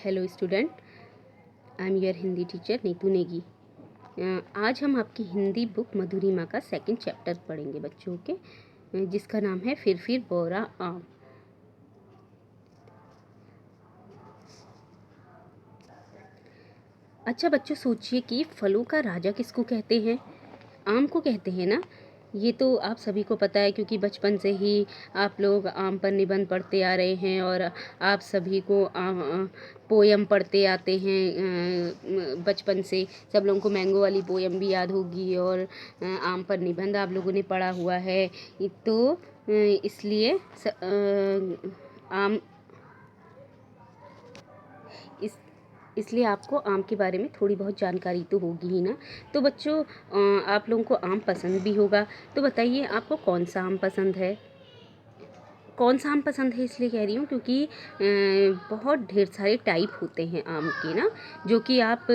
Hello student, I am your Hindi teacher Neetu Negi. आज हम आपकी हिंदी बुक मधुरिमा का सेकंड चैप्टर पढ़ेंगे बच्चों के, जिसका नाम है फिर बोरा आम। अच्छा बच्चों, सोचिए कि फलों का राजा किसको कहते हैं? आम को कहते हैं ना। ये तो आप सभी को पता है, क्योंकि बचपन से ही आप लोग आम पर निबंध पढ़ते आ रहे हैं और आप सभी को पोयम पढ़ते आते हैं। बचपन से सब लोगों को मैंगो वाली पोयम भी याद होगी और आम पर निबंध आप लोगों ने पढ़ा हुआ है। तो इसलिए आम इस इसलिए आपको आम के बारे में थोड़ी बहुत जानकारी तो होगी ही ना। तो बच्चों, आप लोगों को आम पसंद भी होगा। तो बताइए, आपको कौन सा आम पसंद है? कौन सा आम पसंद है इसलिए कह रही हूँ क्योंकि बहुत ढेर सारे टाइप होते हैं आम के ना, जो कि आप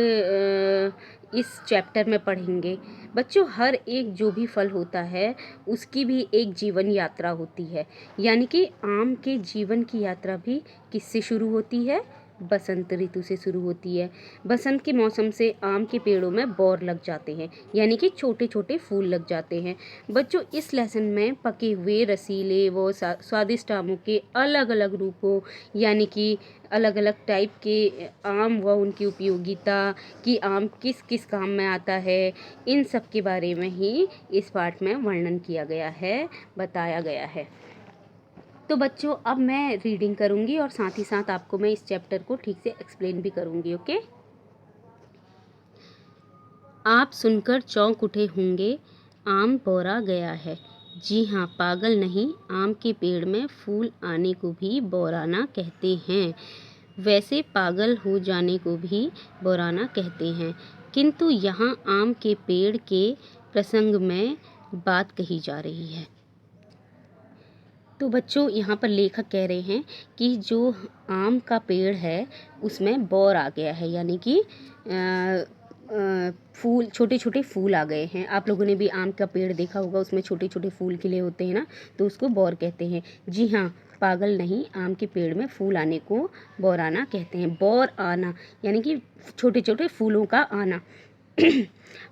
इस चैप्टर में पढ़ेंगे। बच्चों, हर एक जो भी फल होता है उसकी भी एक जीवन यात्रा होती है। यानी कि आम के जीवन की यात्रा भी किससे शुरू होती है? बसंत ऋतु से शुरू होती है। बसंत के मौसम से आम के पेड़ों में बौर लग जाते हैं, यानी कि छोटे छोटे फूल लग जाते हैं। बच्चों, इस लेसन में पके हुए रसीले व स्वादिष्ट आमों के अलग अलग रूपों, यानी कि अलग अलग टाइप के आम व उनकी उपयोगिता, कि आम किस किस काम में आता है, इन सब के बारे में ही इस पाठ में वर्णन किया गया है, बताया गया है। तो बच्चों, अब मैं रीडिंग करूंगी और साथ ही साथ आपको मैं इस चैप्टर को ठीक से एक्सप्लेन भी करूंगी। ओके? आप सुनकर चौंक उठे होंगे, आम बौरा गया है। जी हाँ, पागल नहीं, आम के पेड़ में फूल आने को भी बौराना कहते हैं। वैसे पागल हो जाने को भी बौराना कहते हैं, किंतु यहाँ आम के पेड़ के प्रसंग में बात कही जा रही है। तो बच्चों, यहाँ पर लेखक कह रहे हैं कि जो आम का पेड़ है उसमें बौर आ गया है, यानी कि फूल, छोटे छोटे फूल आ गए हैं। आप लोगों ने भी आम का पेड़ देखा होगा, उसमें छोटे छोटे फूल खिले होते हैं ना, तो उसको बौर कहते हैं। जी हाँ, पागल नहीं, आम के पेड़ में फूल आने को बौराना कहते हैं। बौर आना यानी कि छोटे छोटे फूलों का आना।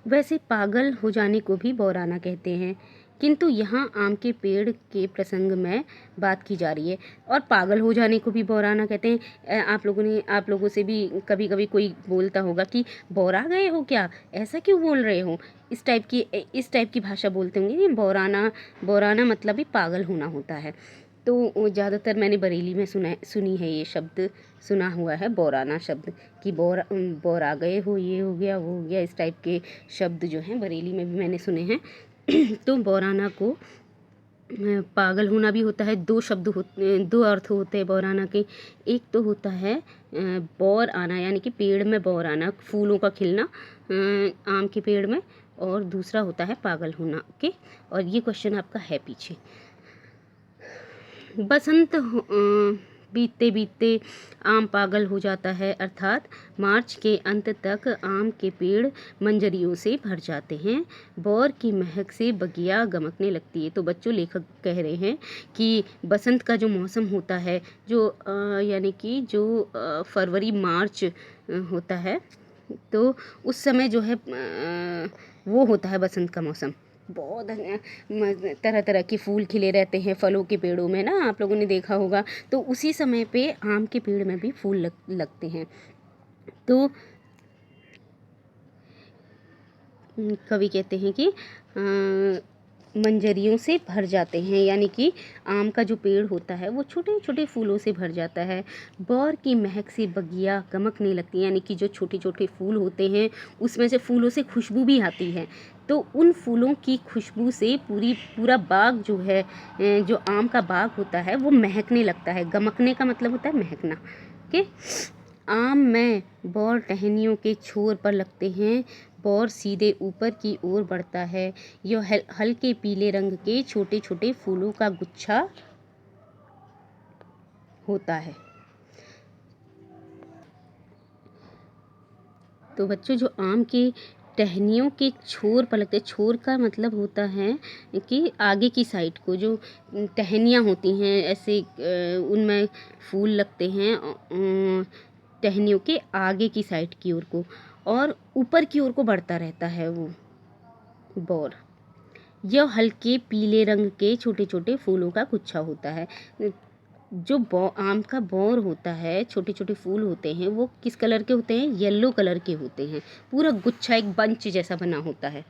वैसे पागल हो जाने को भी बौराना कहते हैं, किंतु यहाँ आम के पेड़ के प्रसंग में बात की जा रही है। और पागल हो जाने को भी बौराना कहते हैं। आप लोगों से भी कभी कभी कोई बोलता होगा कि बौरा गए हो क्या, ऐसा क्यों बोल रहे हो, इस टाइप की भाषा बोलते होंगे। बौराना मतलब ही पागल होना होता है। तो ज़्यादातर मैंने बरेली में सुनी है, ये शब्द सुना हुआ है, बौराना शब्द, कि बौरा गए हो, ये हो गया, वो हो गया। इस टाइप के शब्द जो हैं बरेली में भी मैंने सुने हैं। तो बौराना को पागल होना भी होता है। दो अर्थ होते हैं बौराना के। एक तो होता है बौर आना, यानी कि पेड़ में बौर आना, फूलों का खिलना आम के पेड़ में, और दूसरा होता है पागल होना। ओके? और ये क्वेश्चन आपका है पीछे। बसंत बीतते बीतते आम पागल हो जाता है, अर्थात मार्च के अंत तक आम के पेड़ मंजरियों से भर जाते हैं। बौर की महक से बगिया गमकने लगती है। तो बच्चों, लेखक कह रहे हैं कि बसंत का जो मौसम होता है, जो यानी कि जो फरवरी मार्च होता है, तो उस समय जो है वो होता है बसंत का मौसम। बहुत तरह तरह के फूल खिले रहते हैं फलों के पेड़ों में ना, आप लोगों ने देखा होगा। तो उसी समय पे आम के पेड़ में भी फूल लगते हैं। तो कवि कहते हैं कि मंजरियों से भर जाते हैं, यानी कि आम का जो पेड़ होता है वो छोटे छोटे फूलों से भर जाता है। बौर की महक से बगिया गमकने लगती है, यानी कि जो छोटे छोटे फूल होते हैं उसमें से फूलों से खुशबू भी आती है। तो उन फूलों की खुशबू से पूरा बाग जो है, जो आम का बाग होता है, वो महकने लगता है। गमकने का मतलब होता है महकना। ओके? आम में बौर टहनियों के छोर पर लगते हैं। बौर सीधे ऊपर की ओर बढ़ता है। यह हल्के पीले रंग के छोटे छोटे फूलों का गुच्छा होता है। तो बच्चों, जो आम के टहनियों के छोर पर लगते हैं, छोर का मतलब होता है कि आगे की साइड को जो टहनियाँ होती हैं, ऐसे उनमें फूल लगते हैं। टहनियों के आगे की साइड की ओर को, और ऊपर की ओर को बढ़ता रहता है वो बौर। यह हल्के पीले रंग के छोटे छोटे फूलों का गुच्छा होता है। जो आम का बौर होता है, छोटे छोटे फूल होते हैं, वो किस कलर के होते हैं? येलो कलर के होते हैं। पूरा गुच्छा एक बंच जैसा बना होता है।